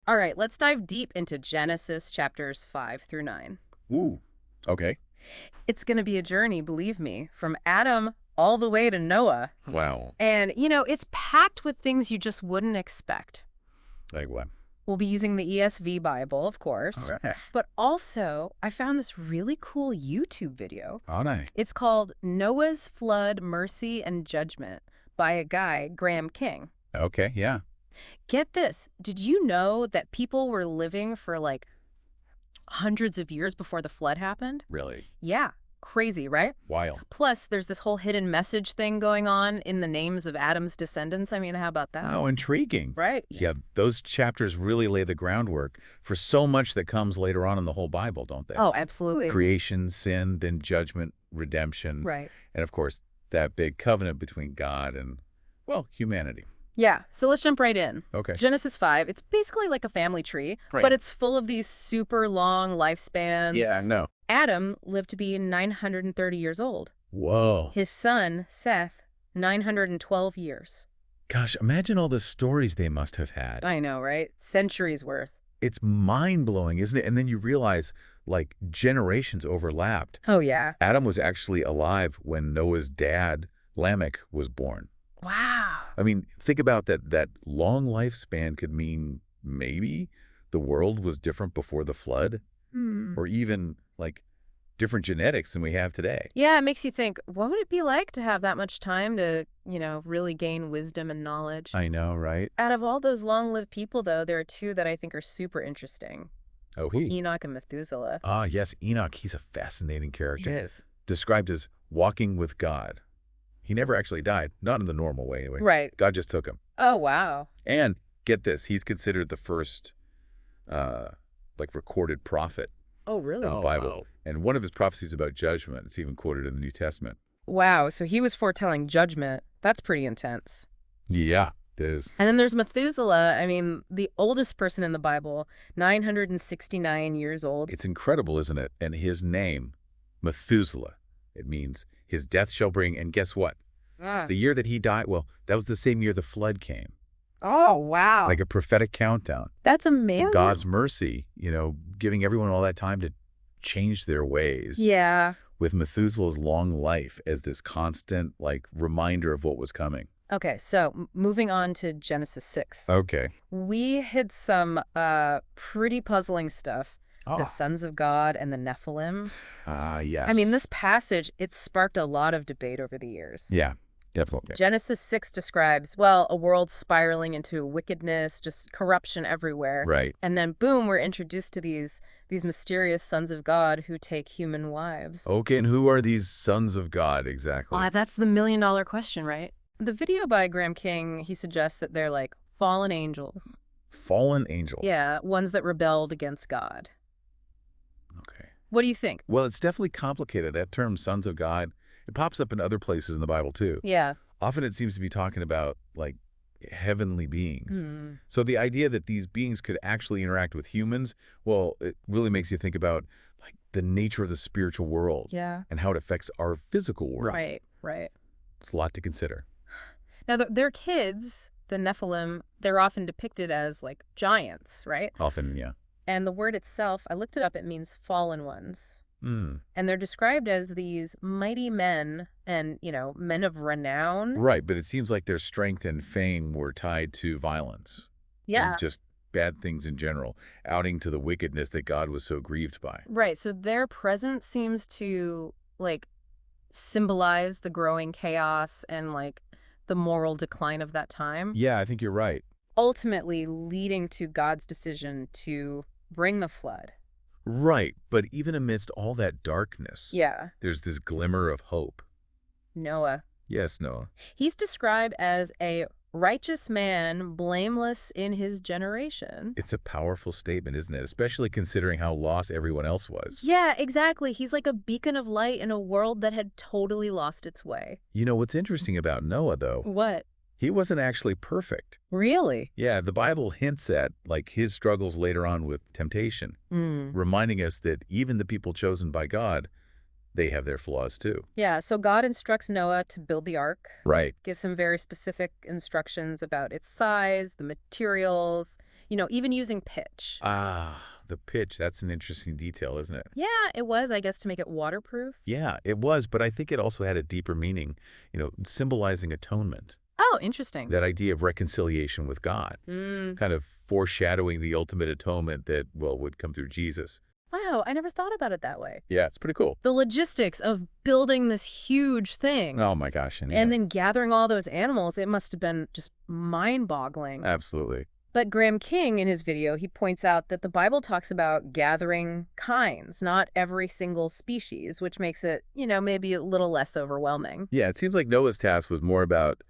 All right, let's dive deep into Genesis chapters 5 through 9. Ooh, okay. It's going to be a journey, believe me, from Adam all the way to Noah. Wow. And, it's packed with things you just wouldn't expect. Like what? We'll be using the ESV Bible, of course. Okay. But also, I found this really cool YouTube video. Oh, nice. It's called Noah's Flood, Mercy, and Judgment by a guy, Graham King. Okay, yeah. Get this. Did you know that people were living for like hundreds of years before the flood happened? Really Yeah. Crazy, right? wild. Plus, there's this whole hidden message thing going on in the names of Adam's descendants. I mean, how about that? Oh, intriguing. Right. Yeah, those chapters really lay the groundwork for so much that comes later on in the whole Bible, don't they? Oh, absolutely. Creation, sin, then judgment, redemption, Right. and of course, that big covenant between God and, well, humanity. Yeah. So let's jump right in. Okay. Genesis 5, it's basically like a family tree, Right. but it's full of these super long lifespans. Yeah, no. Adam lived to be 930 years old. Whoa. His son, Seth, 912 years. Gosh, imagine all the stories they must have had. I know, right? Centuries worth. It's mind-blowing, isn't it? And then you realize, like, generations overlapped. Oh, yeah. Adam was actually alive when Noah's dad, Lamech, was born. Wow. I mean, think about that long lifespan could mean maybe the world was different before the flood, or even, like, different genetics than we have today. Yeah, it makes you think, what would it be like to have that much time to, really gain wisdom and knowledge? I know, right? Out of all those long-lived people, though, there are two that I think are super interesting. Oh, he. Enoch and Methuselah. Ah, yes, Enoch. He's a fascinating character. is. Described as walking with God. He never actually died, not in the normal way anyway. Right. God just took him. Oh, wow. And get this, he's considered the first, recorded prophet Oh, really? in the Bible. And one of his prophecies about judgment, it's even quoted in the New Testament. Wow, so he was foretelling judgment. That's pretty intense. Yeah, it is. And then there's Methuselah. I mean, the oldest person in the Bible, 969 years old. It's incredible, isn't it? And his name, Methuselah, it means his death shall bring, and guess what? Ah. The year that he died, well, that was the same year the flood came. Oh, wow. Like a prophetic countdown. That's amazing. God's mercy, giving everyone all that time to change their ways. Yeah. With Methuselah's long life as this constant, reminder of what was coming. Okay, so moving on to Genesis 6. Okay. We hit some pretty puzzling stuff. Oh. The sons of God and the Nephilim. Yes. I mean, this passage, it sparked a lot of debate over the years. Yeah, definitely. Genesis 6 describes, well, a world spiraling into wickedness, just corruption everywhere. Right. And then, boom, we're introduced to these mysterious sons of God who take human wives. Okay, and who are these sons of God exactly? That's the million-dollar question, right? The video by Graham King, he suggests that they're like fallen angels. Fallen angels. Yeah, ones that rebelled against God. Okay. What do you think? Well, it's definitely complicated. That term, sons of God, it pops up in other places in the Bible, too. Yeah. Often it seems to be talking about, heavenly beings. So the idea that these beings could actually interact with humans, well, it really makes you think about, the nature of the spiritual world. Yeah. And how it affects our physical world. Right, right. It's a lot to consider. Now, their kids, the Nephilim, they're often depicted as, giants, right? Often, yeah. And the word itself, I looked it up, it means fallen ones. Mm. And they're described as these mighty men and, men of renown. Right, but it seems like their strength and fame were tied to violence. Yeah. And just bad things in general, outing to the wickedness that God was so grieved by. Right, so their presence seems to, symbolize the growing chaos and, the moral decline of that time. Yeah, I think you're right. Ultimately leading to God's decision to bring the flood. Right, but even amidst all that darkness, Yeah. there's this glimmer of hope. Noah. Yes, Noah. He's described as a righteous man, blameless in his generation. It's a powerful statement, isn't it? Especially considering how lost everyone else was. Yeah, exactly. He's like a beacon of light in a world that had totally lost its way. You know, what's interesting about Noah, though, What? he wasn't actually perfect. Really? Yeah, the Bible hints at, his struggles later on with temptation, reminding us that even the people chosen by God, they have their flaws too. Yeah, so God instructs Noah to build the ark. Right. Gives him very specific instructions about its size, the materials, even using pitch. Ah, the pitch. That's an interesting detail, isn't it? Yeah, it was, I guess, to make it waterproof. Yeah, it was, but I think it also had a deeper meaning, symbolizing atonement. Oh, interesting. That idea of reconciliation with God, Mm. kind of foreshadowing the ultimate atonement that, well, would come through Jesus. Wow, I never thought about it that way. Yeah, it's pretty cool. The logistics of building this huge thing Oh my gosh, and yeah, and then gathering all those animals, it must have been just mind-boggling. absolutely. But Graham King, in his video, he points out that the Bible talks about gathering kinds, not every single species, which makes it, maybe a little less overwhelming. Yeah, it seems like Noah's task was more about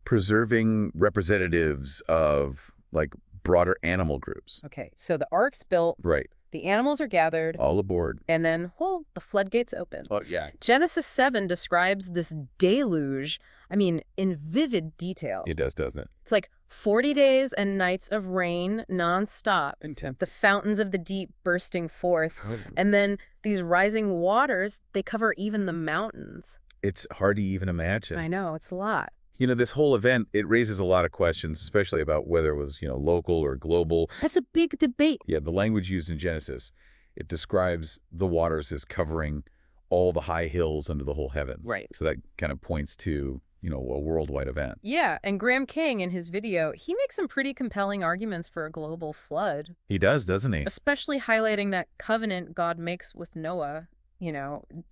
preserving representatives of like broader animal groups. Okay, so the ark's built, Right. the animals are gathered, All aboard. and then, well, the floodgates open. Oh, yeah. Genesis 7 describes this deluge, in vivid detail. It does, doesn't it? It's like 40 days and nights of rain nonstop, Intense. the fountains of the deep bursting forth, and then these rising waters, they cover even the mountains. It's hard to even imagine. I know, it's a lot. This whole event, it raises a lot of questions, especially about whether it was, local or global. That's a big debate. Yeah, the language used in Genesis, it describes the waters as covering all the high hills under the whole heaven. Right. So that kind of points to, a worldwide event. Yeah, and Graham King, in his video, he makes some pretty compelling arguments for a global flood, He does, doesn't he? especially highlighting that covenant God makes with Noah,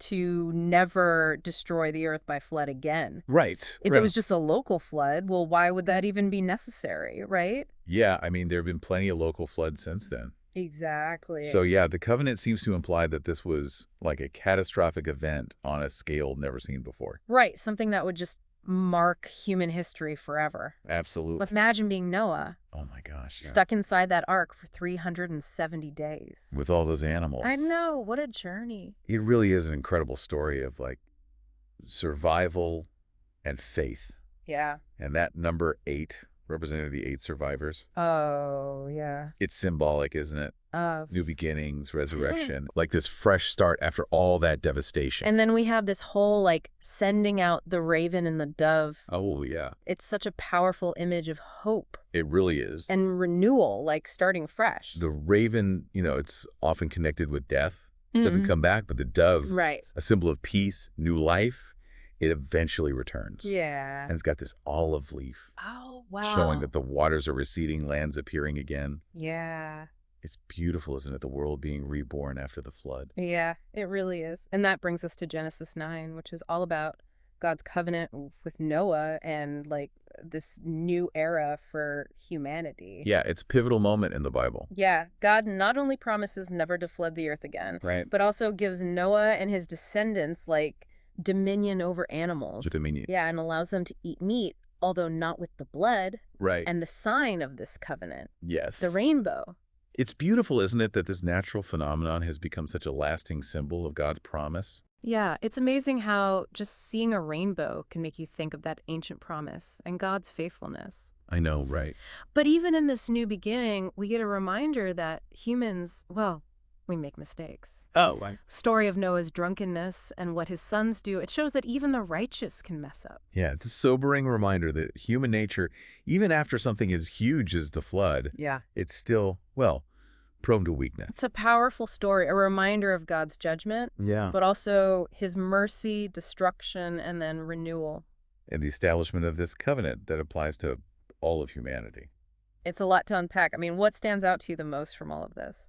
to never destroy the earth by flood again. Right. If it was just a local flood, well, why would that even be necessary, right? Yeah, there have been plenty of local floods since then. Exactly. So yeah, the covenant seems to imply that this was like a catastrophic event on a scale never seen before. Right, something that would just mark human history forever. Absolutely. Imagine being Noah, Oh my gosh. Yeah. stuck inside that ark for 370 days. With all those animals. I know, what a journey. It really is an incredible story of like survival and faith. Yeah. And that number 8 represented the 8 survivors. Oh, yeah. It's symbolic, isn't it? Of New beginnings, resurrection, like this fresh start after all that devastation. And then we have this whole, sending out the raven and the dove. Oh, yeah. It's such a powerful image of hope It really is. and renewal, starting fresh. The raven, it's often connected with death. Doesn't come back, but the dove, Right. a symbol of peace, new life, it eventually returns. Yeah. And it's got this olive leaf Oh, wow. showing that the waters are receding, land's appearing again. Yeah. It's beautiful, isn't it? The world being reborn after the flood. Yeah, it really is. And that brings us to Genesis 9, which is all about God's covenant with Noah and, this new era for humanity. Yeah, it's a pivotal moment in the Bible. Yeah, God not only promises never to flood the earth again, Right. but also gives Noah and his descendants, dominion over animals. Dominion. Yeah, and allows them to eat meat, although not with the blood, Right. and the sign of this covenant, Yes. the rainbow. It's beautiful, isn't it, that this natural phenomenon has become such a lasting symbol of God's promise? Yeah, it's amazing how just seeing a rainbow can make you think of that ancient promise and God's faithfulness. I know, right? But even in this new beginning, we get a reminder that humans, well, we make mistakes. Oh, right. Story of Noah's drunkenness and what his sons do, it shows that even the righteous can mess up. Yeah, it's a sobering reminder that human nature, even after something as huge as the flood, Yeah. it's still, well, prone to weakness. It's a powerful story, a reminder of God's judgment, Yeah. but also his mercy, destruction, and then renewal. And the establishment of this covenant that applies to all of humanity. It's a lot to unpack. What stands out to you the most from all of this?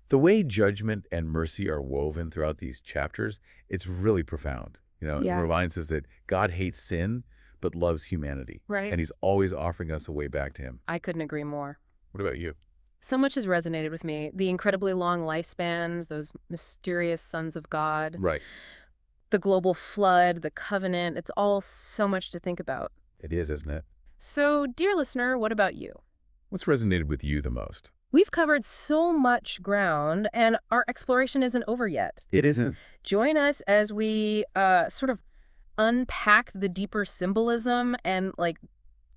The way judgment and mercy are woven throughout these chapters, it's really profound. It Yeah. reminds us that God hates sin, but loves humanity. Right. And he's always offering us a way back to him. I couldn't agree more. What about you? So much has resonated with me. The incredibly long lifespans, those mysterious sons of God, Right. the global flood, the covenant. It's all so much to think about. It is, isn't it? So, dear listener, what about you? What's resonated with you the most? We've covered so much ground, and our exploration isn't over yet. It isn't. Join us as we sort of unpack the deeper symbolism and,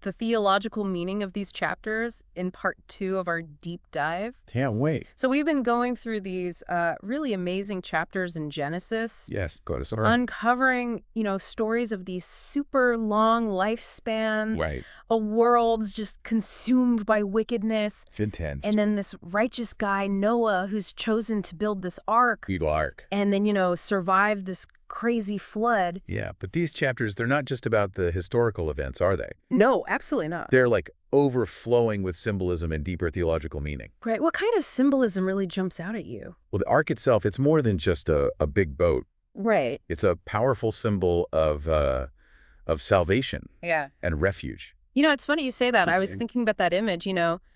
the theological meaning of these chapters in part 2 of our deep dive. Can't wait. So we've been going through these really amazing chapters in Genesis, Yes, go to Sora. uncovering, stories of these super long lifespan, Right. a world just consumed by wickedness, Intense. and then this righteous guy, Noah, who's chosen to build this ark, Eagle Ark. and then, survive this crazy flood. Yeah, but these chapters, they're not just about the historical events, are they? No, absolutely not. They're like overflowing with symbolism and deeper theological meaning. Right. What kind of symbolism really jumps out at you? Well, the ark itself, it's more than just a big boat. Right. It's a powerful symbol of salvation Yeah. and refuge. It's funny you say that. I was thinking about that image,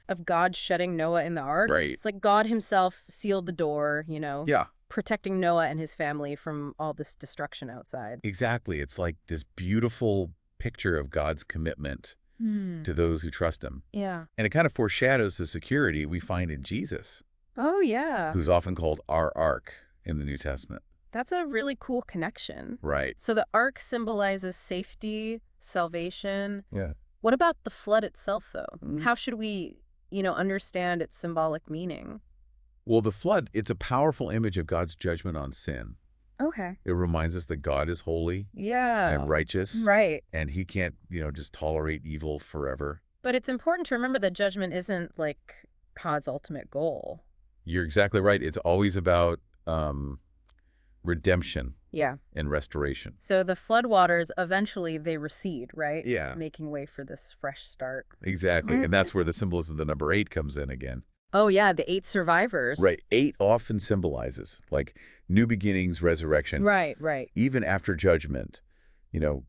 of God shutting Noah in the ark. Right. It's like God himself sealed the door, Yeah, protecting Noah and his family from all this destruction outside. exactly. It's like this beautiful picture of God's commitment to those who trust him. Yeah. And it kind of foreshadows the security we find in Jesus, Oh, yeah. who's often called our ark in the New Testament. That's a really cool connection. Right. So the ark symbolizes safety, salvation. Yeah. What about the flood itself, though? Mm. How should we, understand its symbolic meaning? Well, the flood, it's a powerful image of God's judgment on sin. Okay. It reminds us that God is holy Yeah. and righteous, Right. and he can't, just tolerate evil forever. But it's important to remember that judgment isn't like God's ultimate goal. You're exactly right. It's always about redemption Yeah. and restoration. So the floodwaters, eventually they recede, right? Yeah. Making way for this fresh start. Exactly. And that's where the symbolism of the number 8 comes in again. Oh, yeah, the 8 survivors. Right. 8 often symbolizes like new beginnings, resurrection. Right, right. Even after judgment,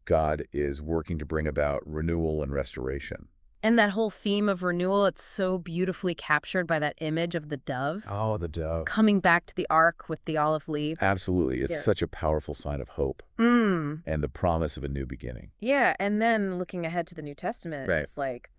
God is working to bring about renewal and restoration. And that whole theme of renewal, it's so beautifully captured by that image of the dove Oh, the dove. coming back to the ark with the olive leaf. Absolutely. It's Yeah. such a powerful sign of hope Mm. and the promise of a new beginning. Yeah, and then looking ahead to the New Testament, Right. it's like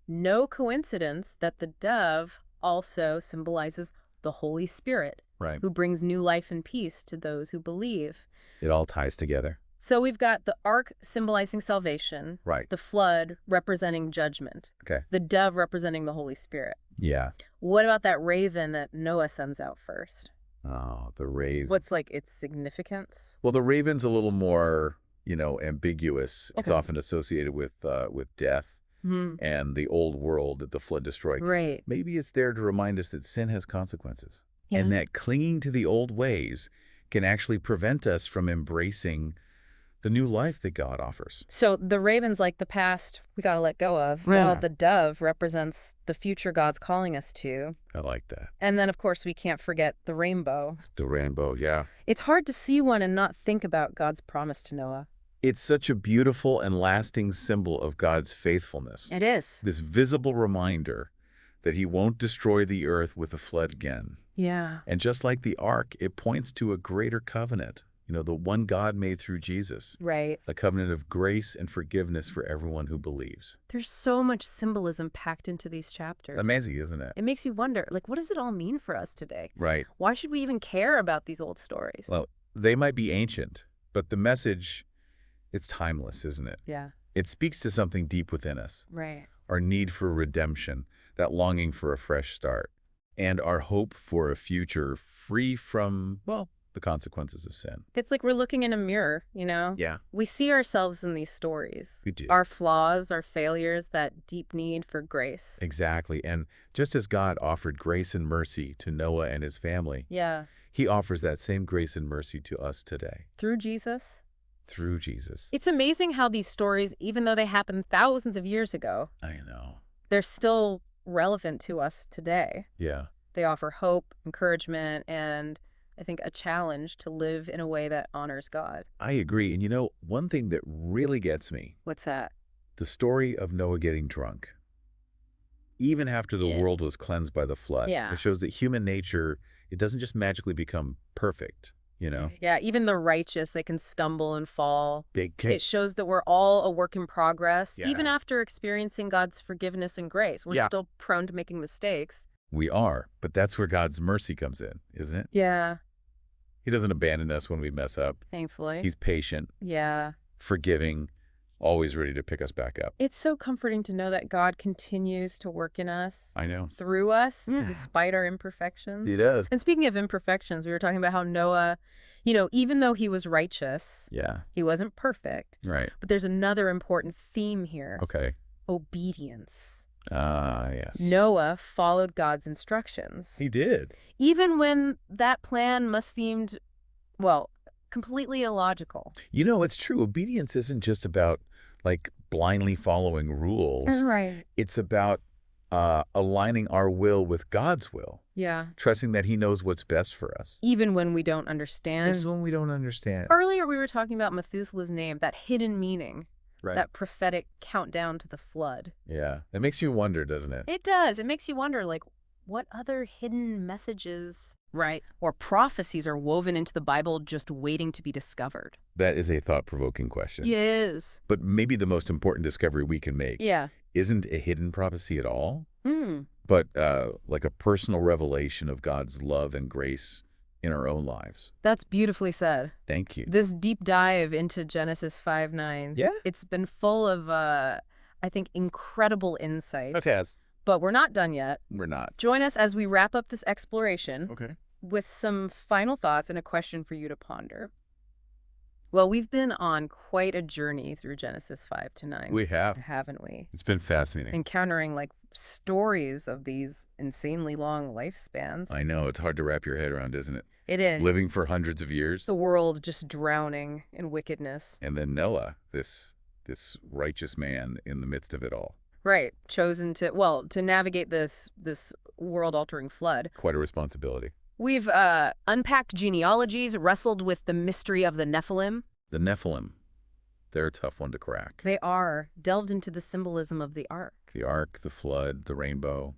no coincidence that the dove also symbolizes the Holy Spirit, Right. who brings new life and peace to those who believe. It all ties together. So we've got the ark symbolizing salvation, Right. the flood representing judgment, Okay. the dove representing the Holy Spirit. Yeah. What about that raven that Noah sends out first? Oh, the rays. What's like its significance? Well, the raven's a little more, ambiguous. It's Okay. often associated with death and the old world that the flood destroyed. Right. Maybe it's there to remind us that sin has consequences Yeah. and that clinging to the old ways can actually prevent us from embracing the new life that God offers. So the raven's like the past we got to let go of, Yeah. while the dove represents the future God's calling us to. I like that. And then, of course, we can't forget the rainbow. The rainbow, yeah. It's hard to see one and not think about God's promise to Noah. It's such a beautiful and lasting symbol of God's faithfulness. It is. This visible reminder that he won't destroy the earth with a flood again. Yeah. And just like the ark, it points to a greater covenant, the one God made through Jesus, Right. a covenant of grace and forgiveness for everyone who believes. There's so much symbolism packed into these chapters. Amazing, isn't it? It makes you wonder, what does it all mean for us today? Right. Why should we even care about these old stories? Well, they might be ancient, but the message, it's timeless, isn't it? Yeah. It speaks to something deep within us, Right. our need for redemption, that longing for a fresh start, and our hope for a future free from, the consequences of sin. It's like we're looking in a mirror, Yeah, We see ourselves in these stories. we do. Our flaws, our failures, that deep need for grace. Exactly. And just as God offered grace and mercy to Noah and his family, Yeah. he offers that same grace and mercy to us today Through Jesus. through Jesus. It's amazing how these stories, even though they happened thousands of years ago, I know. they're still relevant to us today. Yeah. They offer hope, encouragement, and I think a challenge to live in a way that honors God. I agree. And one thing that really gets me, What's that? the story of Noah getting drunk. Even after the Yeah. world was cleansed by the flood, Yeah. it shows that human nature, it doesn't just magically become perfect, Yeah, even the righteous, they can stumble and fall. Big It case. shows that we're all a work in progress. Yeah. Even after experiencing God's forgiveness and grace, we're Yeah. still prone to making mistakes. We are, but that's where God's mercy comes in, isn't it? Yeah, He doesn't abandon us when we mess up. thankfully. He's patient, Yeah. forgiving, always ready to pick us back up. It's so comforting to know that God continues to work in us, I know. through us, Yeah. despite our imperfections. He does. And speaking of imperfections, we were talking about how Noah, even though he was righteous, Yeah. he wasn't perfect. Right. But there's another important theme here. Okay. Obedience. Ah, yes. Noah followed God's instructions. He did. Even when that plan must seemed, well, completely illogical. It's true. Obedience isn't just about, like, blindly following rules. Right. It's about aligning our will with God's will, Yeah. trusting that he knows what's best for us. Even when we don't understand. This is when we don't understand. Earlier we were talking about Methuselah's name, that hidden meaning, Right. that prophetic countdown to the flood. Yeah. It makes you wonder, doesn't it? It does. It makes you wonder, like, what other hidden messages or prophecies are woven into the Bible just waiting to be discovered? That is a thought-provoking question. It is. But maybe the most important discovery we can make Yeah. isn't a hidden prophecy at all, Hmm. but like a personal revelation of God's love and grace in our own lives. That's beautifully said. Thank you. This deep dive into Genesis 5:9. Yeah. It's been full of, I think, incredible insight. Okay. But we're not done yet. We're not. Join us as we wrap up this exploration Okay. with some final thoughts and a question for you to ponder. Well, we've been on quite a journey through Genesis 5 to 9. We have. Haven't we? It's been fascinating. Encountering like stories of these insanely long lifespans. I know. It's hard to wrap your head around, isn't it? It is. Living for hundreds of years. The world just drowning in wickedness. And then Noah, this righteous man in the midst of it all. Right. Chosen to navigate this world-altering flood. Quite a responsibility. We've unpacked genealogies, wrestled with the mystery of the Nephilim. The Nephilim. They're a tough one to crack. They are. Delved into the symbolism of the ark. The ark, the flood, the rainbow.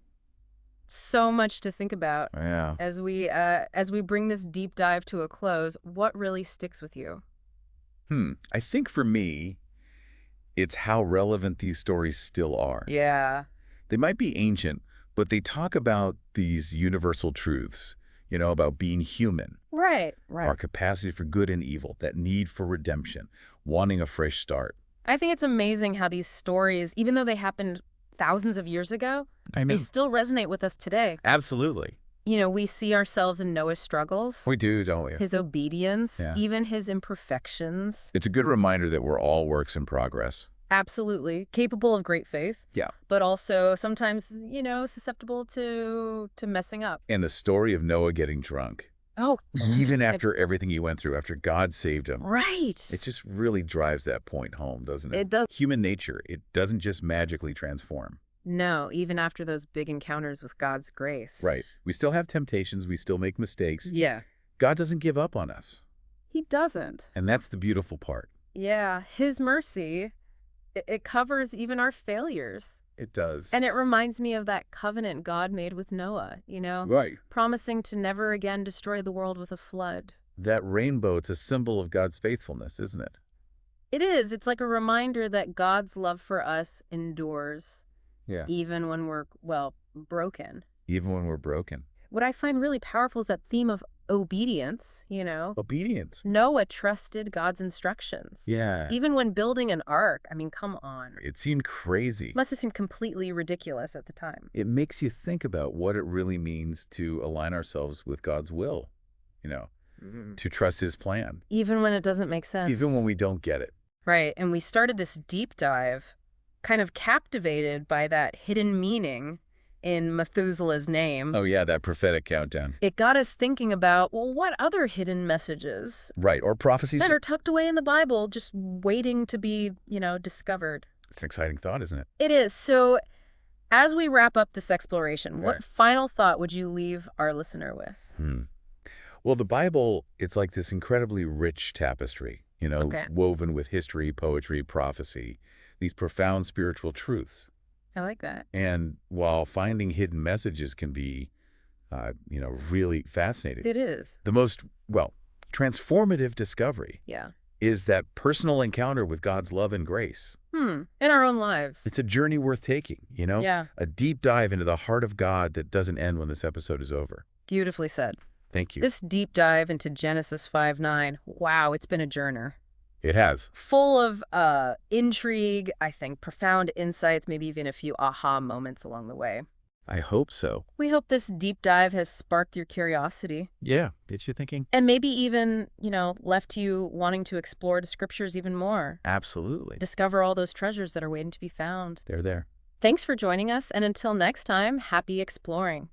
So much to think about. Yeah. As we bring this deep dive to a close, what really sticks with you? I think for me, it's how relevant these stories still are. Yeah. They might be ancient, but they talk about these universal truths, about being human, Right. our capacity for good and evil, that need for redemption, wanting a fresh start. I think it's amazing how these stories, even though they happened thousands of years ago, they still resonate with us today. Absolutely. We see ourselves in Noah's struggles. We do, don't we? His obedience, Yeah. even his imperfections. It's a good reminder that we're all works in progress. Absolutely. Capable of great faith. Yeah. But also sometimes, susceptible to messing up. And the story of Noah getting drunk, Oh, even after everything he went through, after God saved him, right. it just really drives that point home, doesn't it? It does. Human nature, it doesn't just magically transform. No, even after those big encounters with God's grace. Right. We still have temptations. We still make mistakes. Yeah. God doesn't give up on us. He doesn't. And that's the beautiful part. Yeah. His mercy, it covers even our failures. It does. And it reminds me of that covenant God made with Noah, Right. promising to never again destroy the world with a flood. That rainbow, it's a symbol of God's faithfulness, isn't it? It is. It's like a reminder that God's love for us endures. Yeah. Even when we're, broken. Even when we're broken. What I find really powerful is that theme of obedience, Obedience. Noah trusted God's instructions. Yeah. Even when building an ark, I mean, come on. It seemed crazy. Must have seemed completely ridiculous at the time. It makes you think about what it really means to align ourselves with God's will, to trust his plan. Even when it doesn't make sense. Even when we don't get it. Right. And we started this deep dive, kind of captivated by that hidden meaning in Methuselah's name. Oh, yeah, that prophetic countdown. It got us thinking about, what other hidden messages Right, or prophecies. that are tucked away in the Bible, just waiting to be, discovered. It's an exciting thought, isn't it? It is. So as we wrap up this exploration, what Right. final thought would you leave our listener with? Well, the Bible, it's like this incredibly rich tapestry, Okay. woven with history, poetry, prophecy, these profound spiritual truths. I like that. And while finding hidden messages can be, really fascinating, It is. the most, transformative discovery Yeah. is that personal encounter with God's love and grace. In our own lives. It's a journey worth taking, Yeah. A deep dive into the heart of God that doesn't end when this episode is over. Beautifully said. Thank you. This deep dive into Genesis 5:9. Wow, it's been a journey. It has. Full of intrigue, I think, profound insights, maybe even a few aha moments along the way. I hope so. We hope this deep dive has sparked your curiosity Yeah, get you thinking? and maybe even, left you wanting to explore the scriptures even more. Absolutely. Discover all those treasures that are waiting to be found. They're there. Thanks for joining us, and until next time, happy exploring.